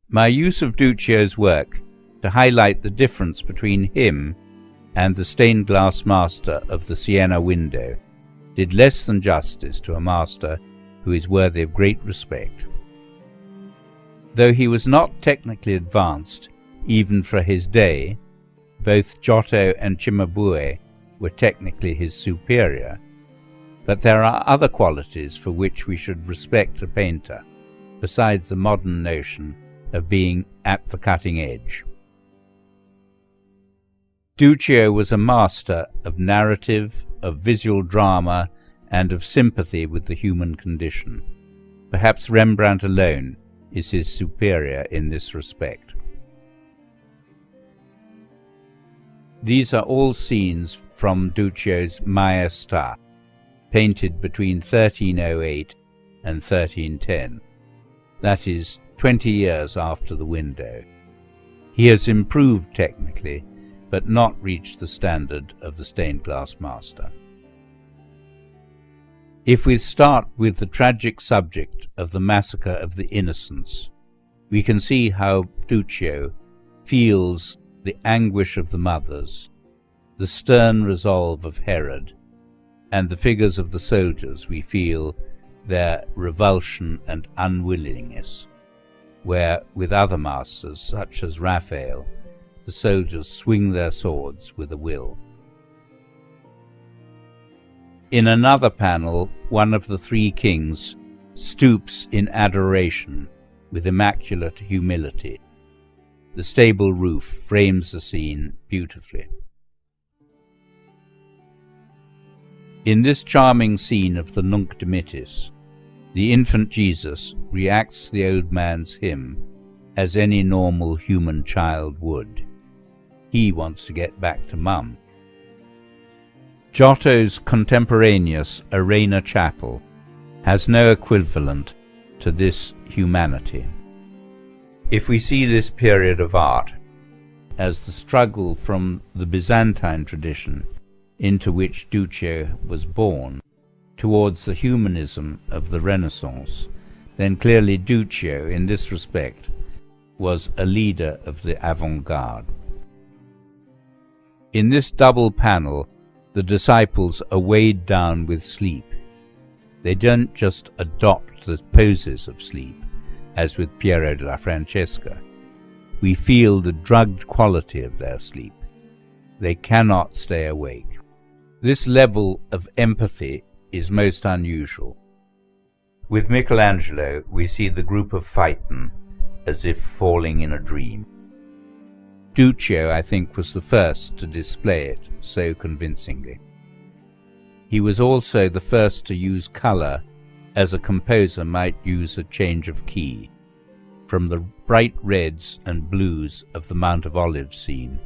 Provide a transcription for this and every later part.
My use of Duccio's work to highlight the difference between him and the stained glass master of the Siena window did less than justice to a master who is worthy of great respect. Though he was not technically advanced even for his day, both Giotto and Cimabue were technically his superior, but there are other qualities for which we should respect a painter, besides the modern notion of being at the cutting edge. Duccio was a master of narrative, of visual drama, and of sympathy with the human condition. Perhaps Rembrandt alone is his superior in this respect. These are all scenes from Duccio's Maestà, painted between 1308 and 1310. That is 20 years after the window. He has improved technically, but not reached the standard of the stained glass master. If we start with the tragic subject of the massacre of the innocents, we can see how Duccio feels the anguish of the mothers, the stern resolve of Herod, and the figures of the soldiers. We feel their revulsion and unwillingness, where with other masters, such as Raphael, the soldiers swing their swords with a will. In another panel, one of the three kings stoops in adoration with immaculate humility. The stable roof frames the scene beautifully. In this charming scene of the Nunc Dimittis, the infant Jesus reacts to the old man's hymn as any normal human child would. He wants to get back to Mum. Giotto's contemporaneous Arena Chapel has no equivalent to this humanity. If we see this period of art as the struggle from the Byzantine tradition into which Duccio was born towards the humanism of the Renaissance, then clearly Duccio, in this respect, was a leader of the avant-garde. In this double panel, the disciples are weighed down with sleep. They don't just adopt the poses of sleep, as with Piero della Francesca. We feel the drugged quality of their sleep. They cannot stay awake. This level of empathy is most unusual. With Michelangelo, we see the group of Phaeton as if falling in a dream. Duccio, I think, was the first to display it so convincingly. He was also the first to use colour as a composer might use a change of key. From the bright reds and blues of the Mount of Olives scene,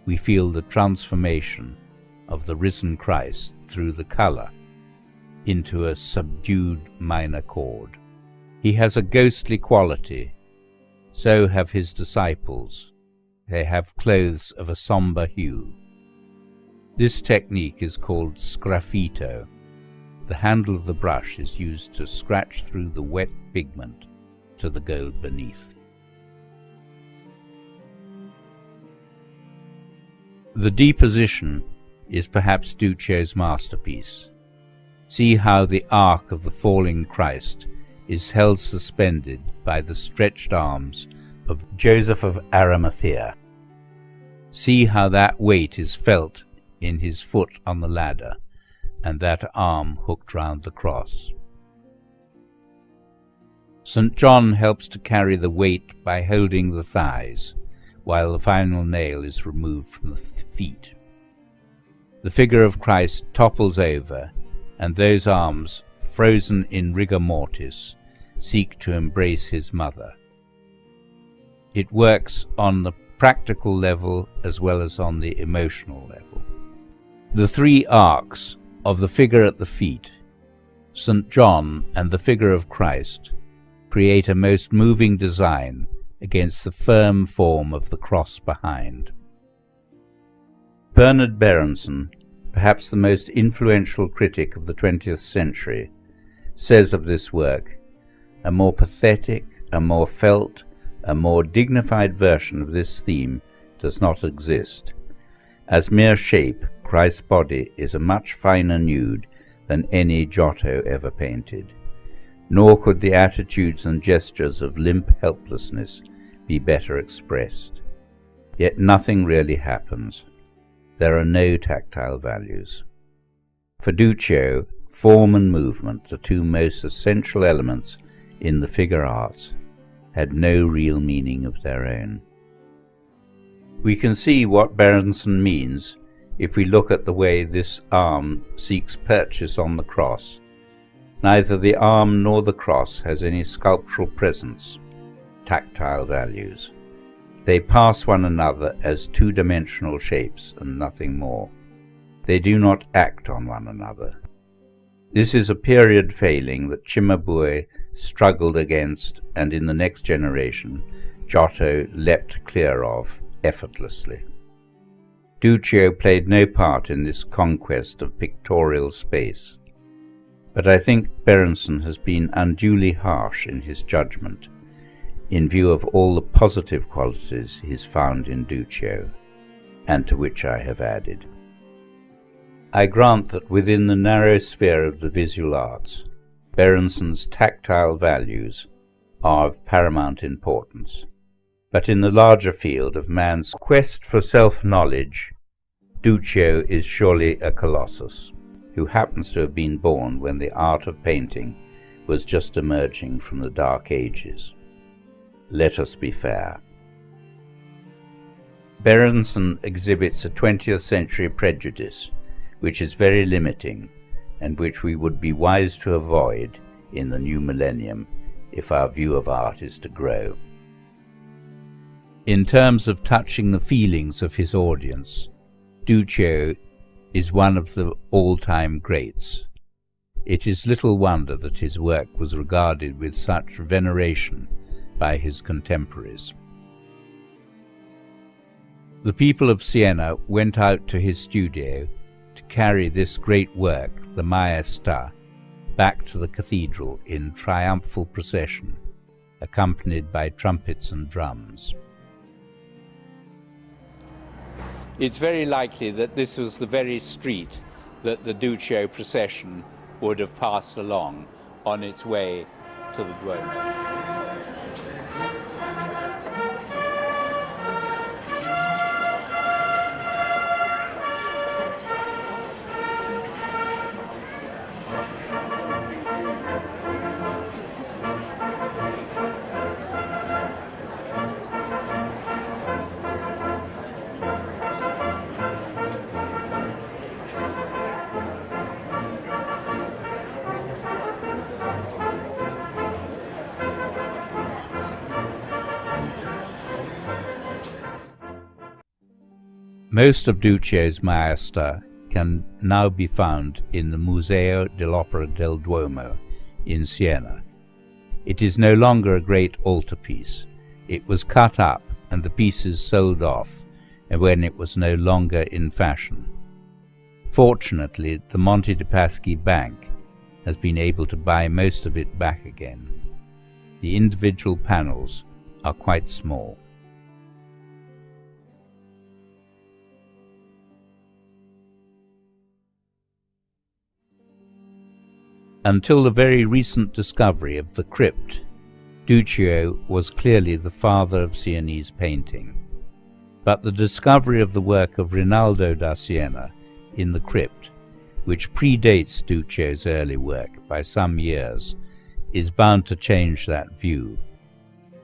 we feel the transformation of the risen Christ through the colour into a subdued minor chord. He has a ghostly quality. So have his disciples. They have clothes of a sombre hue. This technique is called sgraffito. The handle of the brush is used to scratch through the wet pigment to the gold beneath. The deposition is perhaps Duccio's masterpiece. See how the ark of the falling Christ is held suspended by the stretched arms of Joseph of Arimathea. See how that weight is felt in his foot on the ladder, and that arm hooked round the cross. St. John helps to carry the weight by holding the thighs, while the final nail is removed from the feet. The figure of Christ topples over, and those arms, frozen in rigor mortis, seek to embrace his mother. It works on the practical level as well as on the emotional level. The three arcs of the figure at the feet, St. John and the figure of Christ, create a most moving design against the firm form of the cross behind. Bernard Berenson, perhaps the most influential critic of the 20th century, says of this work, a more pathetic, a more felt, A more dignified version of this theme does not exist. As mere shape, Christ's body is a much finer nude than any Giotto ever painted, nor could the attitudes and gestures of limp helplessness be better expressed. Yet nothing really happens. There are no tactile values. For Duccio, form and movement, the two most essential elements in the figure arts, had no real meaning of their own. We can see what Berenson means if we look at the way this arm seeks purchase on the cross. Neither the arm nor the cross has any sculptural presence, tactile values. They pass one another as two-dimensional shapes and nothing more. They do not act on one another. This is a period failing that Cimabue struggled against, and in the next generation Giotto leapt clear of effortlessly. Duccio played no part in this conquest of pictorial space, but I think Berenson has been unduly harsh in his judgment, in view of all the positive qualities he's found in Duccio, and to which I have added. I grant that within the narrow sphere of the visual arts, Berenson's tactile values are of paramount importance, but in the larger field of man's quest for self-knowledge, Duccio is surely a colossus, who happens to have been born when the art of painting was just emerging from the Dark Ages. Let us be fair. Berenson exhibits a 20th century prejudice which is very limiting, and which we would be wise to avoid in the new millennium if our view of art is to grow. In terms of touching the feelings of his audience, Duccio is one of the all-time greats. It is little wonder that his work was regarded with such veneration by his contemporaries. The people of Siena went out to his studio to carry this great work, the Maestà, back to the cathedral in triumphal procession, accompanied by trumpets and drums. It's very likely that this was the very street that the Duccio procession would have passed along on its way to the Duomo. Most of Duccio's Maestà can now be found in the Museo dell'Opera del Duomo in Siena. It is no longer a great altarpiece. It was cut up and the pieces sold off when it was no longer in fashion. Fortunately, the Monte dei Paschi Bank has been able to buy most of it back again. The individual panels are quite small. Until the very recent discovery of the crypt, Duccio was clearly the father of Sienese painting. But the discovery of the work of Rinaldo da Siena in the crypt, which predates Duccio's early work by some years, is bound to change that view.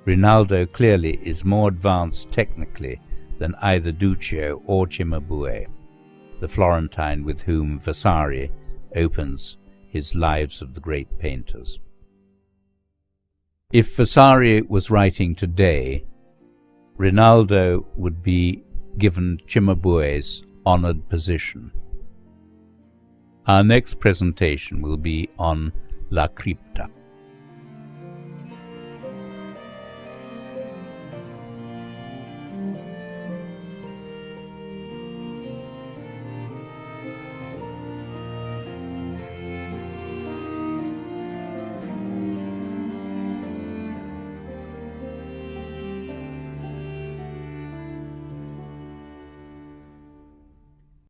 Rinaldo clearly is more advanced technically than either Duccio or Cimabue, the Florentine with whom Vasari opens his Lives of the Great Painters. If Vasari was writing today, Rinaldo would be given Cimabue's honored position. Our next presentation will be on La Cripta.